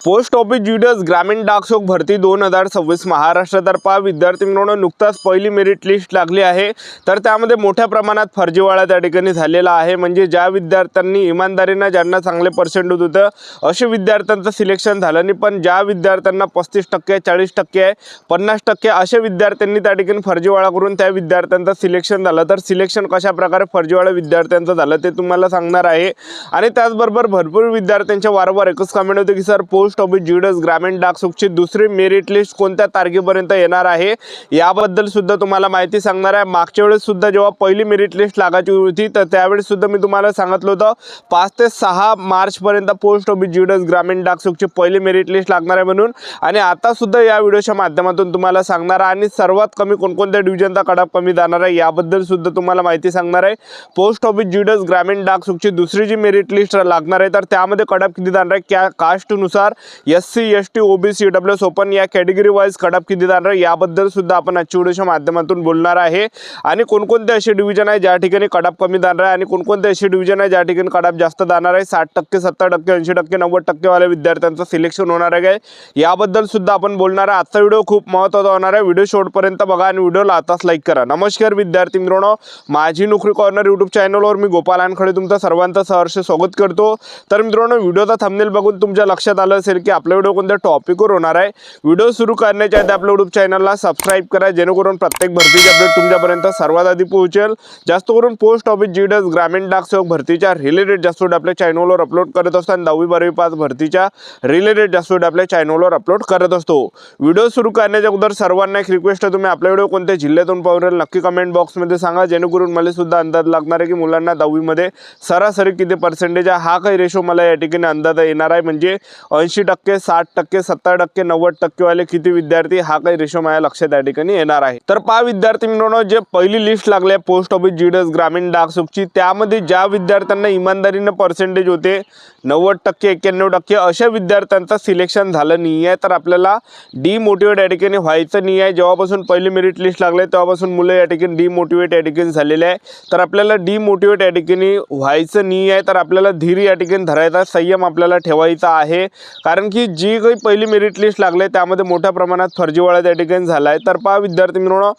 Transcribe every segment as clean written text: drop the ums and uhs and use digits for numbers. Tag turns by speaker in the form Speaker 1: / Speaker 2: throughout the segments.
Speaker 1: Post office GDS ग्रामीण डाकसेवक भरती 2026 महाराष्ट्रातर्फे विद्यार्थी मित्रांनो नुकताच पहिली मेरिट लिस्ट लागली आहे। तर त्यामध्ये मोठ्या प्रमाणात फर्जीवाडा त्या ठिकाणी झालेला आहे। म्हणजे ज्या विद्यार्थ्यांनी इमानदारीने ज्यांना चांगले पर्सेंट होते असे विद्यार्थ्यांचं सिलेक्शन झालं नाही, पण ज्या विद्यार्थ्यांना 35% 40% 50% असे विद्यार्थ्यांनी त्या ठिकाणी फर्जीवाडा करून त्या विद्यार्थ्यांचं सिलेक्शन झालं। तर सिलेक्शन कशा प्रकारे फर्जीवाडा विद्यार्थ्यांचं झालं ते तुम्हाला सांगणार आहे। आणि त्याचबरोबर भरपूर विद्यार्थ्यांच्या वारंवार एकच कमेंट होते की सर पोस्ट ऑफिस जीडीएस ग्रामीण डाकसेवकची दुसरी मेरिट लिस्ट कोणत्या तारखेपर्यंत येणार आहे याबद्दल सुद्धा तुम्हाला माहिती सांगणार आहे। मागच्या वेळेस सुद्धा जेव्हा पहिली मेरिट लिस्ट लागायची होती तर त्यावेळेस सुद्धा मी तुम्हाला सांगितलं होतं 5 ते 6 मार्च पर्यंत पोस्ट ऑफिस जीडीएस ग्रामीण डाकसेवकची पहिली मेरिट लिस्ट लागणार आहे म्हणून। आणि आता सुद्धा या व्हिडिओच्या माध्यमातून तुम्हाला सांगणार आहे आणि सर्वात कमी कोणकोणत्या डिव्हिजनचा कट ऑफ कमी जाणार आहे याबद्दल सुद्धा तुम्हाला माहिती सांगणार आहे। पोस्ट ऑफिस जीडीएस ग्रामीण डाकसेवकची दुसरी जी मेरिट लिस्ट लागणार आहे तर त्यामध्ये कट ऑफ किती जाणार आहे, कास्ट नुसार SC ST OBC EWS open या कॅटेगरी वाइज कट ऑफ किती जाणार आहे याबद्दल सुद्धा आपण आजच्या व्हिडिओच्या माध्यमातून बोलणार आहे। आणि कोणकोणते असे डिव्हिजन आहे ज्या ठिकाणी कट ऑफ कमी जाणार आहे आणि कोणकोणते असे डिव्हिजन आहे ज्या ठिकाणी कट ऑफ जास्त जाणार आहे, 60% 70% 80% 90% वाले विद्यार्थ्यांचं सिलेक्शन होणार आहे याबद्दल सुद्धा आपण बोलणार आहे। आजचा व्हिडिओ खूप महत्त्वाचा होणार आहे, व्हिडिओ शेवटपर्यंत बघा आणि व्हिडिओला आताच लाईक करा। नमस्कार विद्यार्थी मित्रांनो, माझी नोकरी कॉर्नर यूट्यूब चॅनलवर मी गोपाल आनखडे तुमचं सर्वांचं सहर्ष स्वागत करतो। तर मित्रांनो, व्हिडिओचा थंबनेल बघून तुमच्या लक्षात आलं असेल की आपला व्हिडिओ कोणत्या टॉपिकवर होणार आहे। व्हिडिओ सुरू करण्याच्या आधी आपल्या यूट्यूब चॅनलला सबस्क्राइब करा जेणेकरून प्रत्येक भरतीची अपडेट तुमच्यापर्यंत सर्वात आधी पोहोचेल। जास्त करून पोस्ट ऑफिस जीडीएस ग्रामीण डाकसेवक भरतीच्या रिलेटेड जास्त व्हिडिओ आपल्या चॅनलवर अपलोड करत असतो आणि 10वी 12वी पास भरतीच्या रिलेटेड जास्त व्हिडिओ आपल्या चॅनलवर अपलोड करत असतो। व्हिडिओ सुरू करण्याच्या अगोदर सर्वांना एक रिक्वेस्ट आहे, तुम्ही आपला व्हिडिओ कोणत्या जिल्ह्यातून पाहू राहिले नक्की कमेंट बॉक्समध्ये सांगा जेणेकरून मला सुद्धा अंदाज लागणार आहे की मुलांना 10वी मध्ये सरासरी किती पर्सेंटेज आहे। हा काही रेशो मला या ठिकाणी अंदाज येणार आहे, म्हणजे 80% 60% 70% 90% वाले किती विद्यार्थी, हा काही रेशो माझ्या लक्षात या ठिकाणी येणार आहे। तर पहा विद्यार्थी मित्रांनो, जे पहिली लिस्ट लागली आहे पोस्ट ऑफिस जीडीएस ग्रामीण डाकसेवकची त्यामध्ये ज्या विद्यार्थ्यांना इमानदारीने पर्सेंटेज होते 90% 91% अशा विद्यार्थ्यांचं सिलेक्शन झालं नाही आहे। तर आपल्याला डिमोटिवेट या ठिकाणी व्हायचं नाही आहे। जेव्हापासून पहिली मेरिट लिस्ट लागली तेव्हापासून मुलं या ठिकाणी डिमोटिवेट या ठिकाणी झालेले आहे। तर आपल्याला डिमोटिवेट या ठिकाणी व्हायचं नाही आहे, तर आपल्याला धीर या ठिकाणी धरायचा, संयम आपल्याला ठेवायचा आहे। कारण की जी काही पहिली मेरिट लिस्ट लागली त्यामध्ये मोठ्या प्रमाणात फर्जीवाडा त्या ठिकाणी झाला आहे। तर पहा विद्यार्थी मित्रांनो,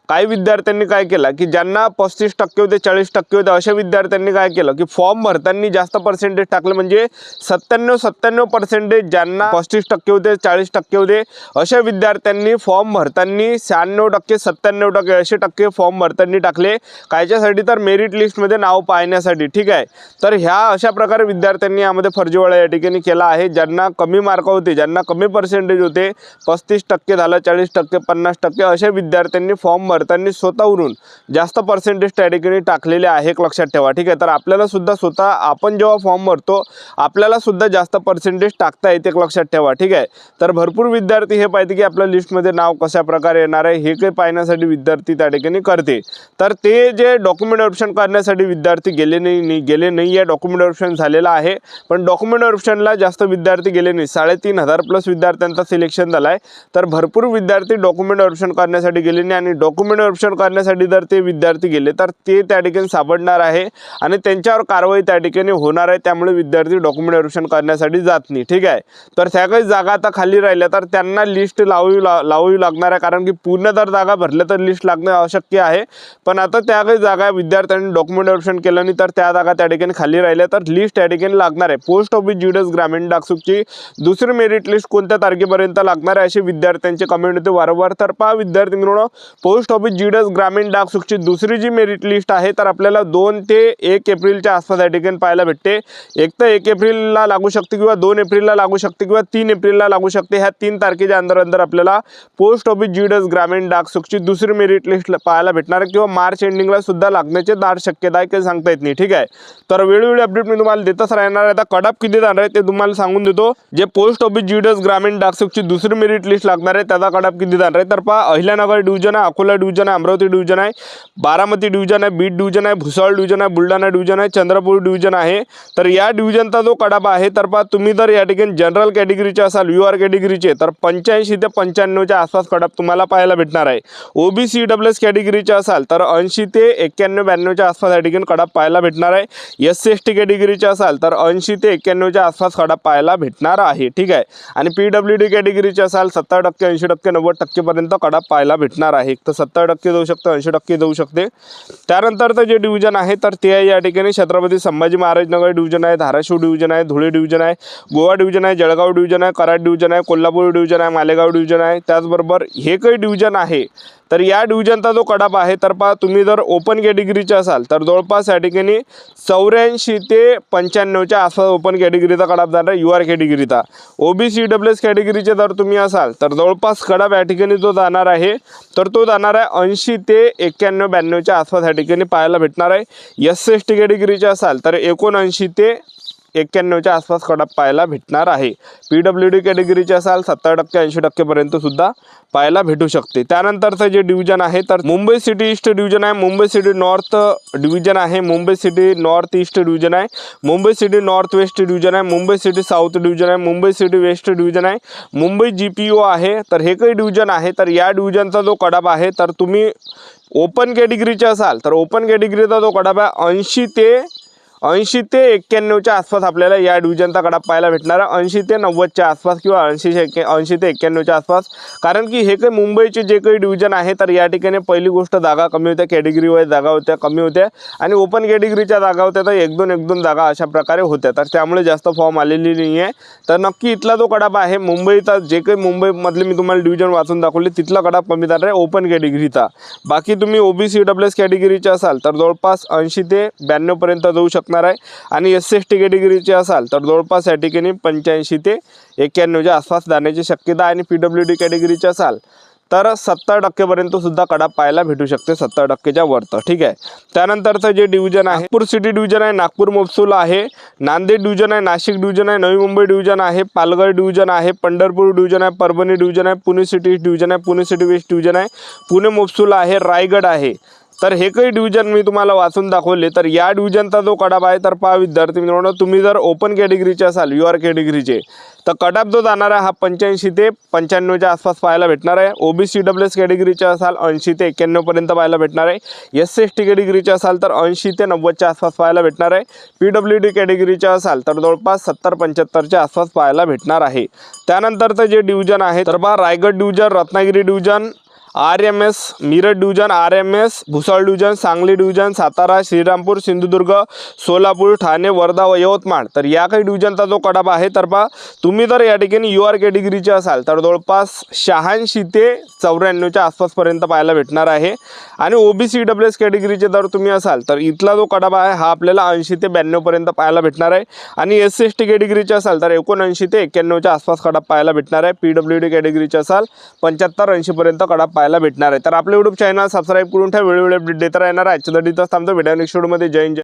Speaker 1: काही विद्यार्थ्यांनी काय केलं की ज्यांना 35% होते 40% होते अशा विद्यार्थ्यांनी काय केलं की फॉर्म भरताना जास्त पर्सेंटेज टाकले, म्हणजे 97% ज्यांना 35% होते 40% होते अशा विद्यार्थ्यांनी फॉर्म भरताना 96% 97% असे टक्के फॉर्म भरताना टाकले, कायच्यासाठी तर मेरिट लिस्टमध्ये नाव पाहण्यासाठी। ठीक आहे, तर ह्या अशा प्रकारे विद्यार्थ्यांनी यामध्ये फर्जीवाडा या ठिकाणी केला आहे। ज्यांना कमी मार्क होते, ज्यांना कमी पर्सेंटेज होते 35% झालं 40% 50% अशा विद्यार्थ्यांनी फॉर्म भरताना स्वतःवरून जास्त पर्सेंटेज त्या ठिकाणी टाकलेले आहे, लक्षात ठेवा। ठीक आहे, तर आपल्याला सुद्धा स्वतः आपण जेव्हा फॉर्म भरतो आपल्याला सुद्धा जास्त पर्सेंटेज टाकता येते, लक्षात ठेवा। ठीक आहे, तर भरपूर विद्यार्थी हे पाहते की आपल्या लिस्टमध्ये नाव कशा प्रकारे येणार आहे हे काही पाहण्यासाठी विद्यार्थी त्या ठिकाणी करते। तर ते जे डॉक्युमेंट व्हेरिफिकेशन करण्यासाठी विद्यार्थी गेले नाही आहे, डॉक्युमेंट व्हेरिफिकेशन झालेलं आहे पण डॉक्युमेंट व्हेरिफिकेशनला जास्त विद्यार्थी गेले नाही, 3,500 प्लस विद्यार्थ्यांचा सिलेक्शन झाला आहे। तर भरपूर विद्यार्थी डॉक्युमेंट व्हेरिफिकेशन करण्यासाठी गेले नाही आणि डॉक्युमेंट व्हेरिफिकेशन करण्यासाठी जर ते विद्यार्थी गेले तर ते त्या ठिकाणी सापडणार आहे आणि त्यांच्यावर कारवाई त्या ठिकाणी होणार आहे। त्यामुळे विद्यार्थी डॉक्युमेंट व्हेरिफिकेशन करण्यासाठी जात नाही। ठीक आहे, तर त्या काही जागा आता खाली राहिल्या तर त्यांना लिस्ट लावावी लागणार आहे, कारण की पूर्ण जर जागा भरल्या तर लिस्ट लागणं अशक्य आहे। पण आता त्या काही जागा विद्यार्थ्यांनी डॉक्युमेंट व्हेरिफिकेशन केलं नाही तर त्या जागा त्या ठिकाणी खाली राहिल्या तर लिस्ट त्या ठिकाणी लागणार आहे। पोस्ट ऑफिस जीडीएस ग्रामीण डाकसेवकची दुसरी मेरिट लिस्ट कोणत्या तारखेपर्यंत लागणार आहे असे विद्यार्थ्यांचे कमेंट होते वारंवार। तर पहा विद्यार्थी मित्रांनो, पोस्ट ऑफिस जीडीएस ग्रामीण डाकसेवकची दुसरी जी मेरिट लिस्ट आहे तर आपल्याला 2 ते 1 एप्रिलच्या आसपास या ठिकाणी पाहायला भेटते। एक तर 1 एप्रिलला लागू शकते किंवा 2 एप्रिलला लागू शकते किंवा 3 एप्रिलला लागू शकते। ह्या 3 तारखेच्या अंदर आपल्याला पोस्ट ऑफिस जीडीएस ग्रामीण डाकसेवकची दुसरी मेरिट लिस्ट पाहायला भेटणार किंवा मार्च एंडिंगला सुद्धा लागण्याची दाट शक्यता आहे, काही सांगता येत नाही। ठीक आहे, तर वेळोवेळी अपडेट मी तुम्हाला देतच राहणार आहे। आता कट ऑफ किती जाणार आहे ते तुम्हाला सांगून देतो। जे पोस्ट ऑफिस जीडीएस ग्रामीण डाकसेवकची दुसरी मेरिट लिस्ट लागणार आहे त्याचा कट ऑफ किती जाणार आहे तर पहा, अहिल्यानगर डिव्हिजन आहे, अकोला डिव्हिजन आहे, अमरावती डिव्हिजन आहे, बारामती डिव्हिजन आहे, बीड डिव्हिजन आहे, भुसावळ डिव्हिजन आहे, बुलढाणा डिव्हिजन आहे, चंद्रपूर डिव्हिजन आहे. तर या डिव्हिजनचा जो कडापा आहे तर पहा तुम्ही जर या ठिकाणी जनरल कॅटेगरीचे असाल, UR कॅटेगरीचे, तर 85 ते 95च्या आसपास कडाप तुम्हाला पाहायला भेटणार आहे. OBC EWS कॅटेगरीचे असाल तर 80 ते 91-92च्या आसपास या ठिकाणी कडाप पाहायला भेटणार आहे. SC ST कॅटेगरीचे असाल तर 80 ते 91च्या आसपास कडाप पाहायला भेटणार आहे. ठीक आहे. आणि PWD कॅटेगरीचे असाल 70%, 80%, 90% पर्यंत कडाप पाहायला भेटणार आहे. तर 70% जाऊ शकतं, 80% जाऊ शकते. त्यानंतरचं जे डिव्हिजन आहे तर ते आहे या ठिकाणी छत्रपती संभाजी महाराज नगर डिव्हिजन आहे, धाराशिव डिव्हिजन आहे, धुळे डिव्हिजन आहे, गोवा डिव्हिजन आहे, जळगाव डिव्हिजन आहे, कराड डिव्हिजन आहे, कोल्हापूर डिव्हिजन आहे, मालेगाव डिव्हिजन आहे. त्याचबरोबर हे काही डिव्हिजन आहे तर या डिव्हिजनचा जो कडाप आहे तर पहा तुम्ही जर ओपन कॅटेगरीचे असाल तर जवळपास या ठिकाणी 84 ते 95च्या आसपास ओपन कॅटेगरीचा कडाप जाणार आहे, UR कॅटेगरीचा. OBC EWS कॅटेगरीचे जर तुम्ही असाल तर जवळपास कडाप या ठिकाणी जो जाणार आहे तर तो जाणार आहे 80 ते 91-92च्या आसपास या ठिकाणी पाहायला भेटणार आहे. SC ST कॅटेगरीचे असाल तर 79 ते 91च्या आसपास कडाप पाहायला भेटणार आहे. PWD कॅटेगरीचे असाल 70%, 80% पर्यंत सुद्धा पाहायला भेटू शकते. त्यानंतरचं जे डिव्हिजन आहे तर मुंबई सिटी ईस्ट डिव्हिजन आहे, मुंबई सिटी नॉर्थ डिव्हिजन आहे, Mumbai city north east division आहे, Mumbai city north west division आहे, मुंबई सिटी साऊथ डिव्हिजन आहे, मुंबई सिटी वेस्ट डिव्हिजन आहे, मुंबई GPO आहे. तर हे काही डिव्हिजन आहे तर या डिव्हिजनचा जो कडाप आहे तर तुम्ही ओपन कॅटेगरीचे असाल तर ओपन कॅटेगरीचा जो कडाप आहे 80 ते 91च्या आसपास आपल्याला या डिव्हिजनचा कडाप पाहायला भेटणार आहे. 80 ते 90च्या आसपास किंवा 80 ते 91च्या आसपास. कारण की हे काही मुंबईचे जे काही डिव्हिजन आहे तर या ठिकाणी पहिली गोष्ट जागा कमी होत्या, कॅटेगरी वाईज जागा होत्या कमी होत्या आणि ओपन कॅटेगरीच्या जागा होत्या तर 1-2 जागा अशा प्रकारे होत्या. तर त्यामुळे जास्त फॉर्म आलेली नाही आहे. तर नक्की इथला जो कडाप आहे मुंबईचा जे काही मुंबईमधले मी तुम्हाला डिव्हिजन वाचून दाखवले तिथला कडाप कमी जाणार आहे ओपन कॅटेगरीचा. बाकी तुम्ही OBC EWS कॅटेगरीचे असाल तर जवळपास 80 ते 92 पर्यंत जाऊ शकणार आहे. आणि SC ST कॅटेगरीचे असाल तर जवळपास या ठिकाणी 85 ते 91च्या आसपास जाण्याची शक्यता आहे. आणि PWD कॅटेगरीचे असाल तर 70% पर्यंत सुद्धा कडाप पाहायला भेटू शकते, 70%च्या वरतं. ठीक आहे. त्यानंतरचं जे डिव्हिजन आहे नागपूर सिटी डिव्हिजन आहे, नागपूर मोपसूल आहे, नांदेड डिव्हिजन आहे, नाशिक डिव्हिजन आहे, नवी मुंबई डिव्हिजन आहे, पालघर डिव्हिजन आहे, पंढरपूर डिव्हिजन आहे, परभणी डिव्हिजन आहे, पुणे सिटी डिव्हिजन आहे, पुणे सिटी वेस्ट डिव्हिजन आहे, पुणे मोपसूल आहे, रायगड आहे. तर हे काही डिव्हिजन मी तुम्हाला वाचून दाखवले. तर या डिव्हिजनचा जो कडाप आहे तर पहा विद्यार्थी मित्रांनो तुम्ही जर ओपन कॅटेगरीचे असाल UR कॅटेगरीचे तर कडाप जो जाणार आहे हा 85 ते 95च्या आसपास पाहायला भेटणार आहे. OBC EWS कॅटेगरीचे असाल 80 ते 91 पर्यंत पाहायला भेटणार आहे. SC ST कॅटेगरीचे असाल तर 80 ते 90च्या आसपास पाहायला भेटणार आहे. PWD कॅटेगरीचे असाल तर जवळपास 70-75च्या आसपास पाहायला भेटणार आहे. त्यानंतरचं जे डिव्हिजन आहे तर पहा Raigad division, Ratnagiri division, RMS Miraj division, RMS Bhusawal division, Sangli division, Satara, Shrirampur, Sindhudurg, Solapur, Thane, Wardha व यवतमाळ. तर या काही डिव्हिजनचा जो कडाप आहे तर पहा तुम्ही जर या ठिकाणी UR कॅटेगरीचे असाल तर जवळपास 86 ते 94च्या आसपासपर्यंत पाहायला भेटणार आहे. आणि OBC EWS कॅटेगरीचे जर तुम्ही असाल तर इथला जो कडाप आहे हा आपल्याला 80 ते 92 पर्यंत पाहायला भेटणार आहे. आणि SC ST कॅटेगरीचे असाल तर 79 ते 91च्या आसपास कडाप पाहायला भेटणार आहे. PWD कॅटेगरीचे असाल 75-80 पर्यंत कडाप पाहायला भेटणार आहे. तर आपले YouTube चॅनल सबस्क्राईब करून ठेवा, वेळोवेळी अपडेट देता राहणार आहे. आजच्या दिवस थांबतो, भेटूया नेक्स्ट व्हिडिओमध्ये. जय हिंद.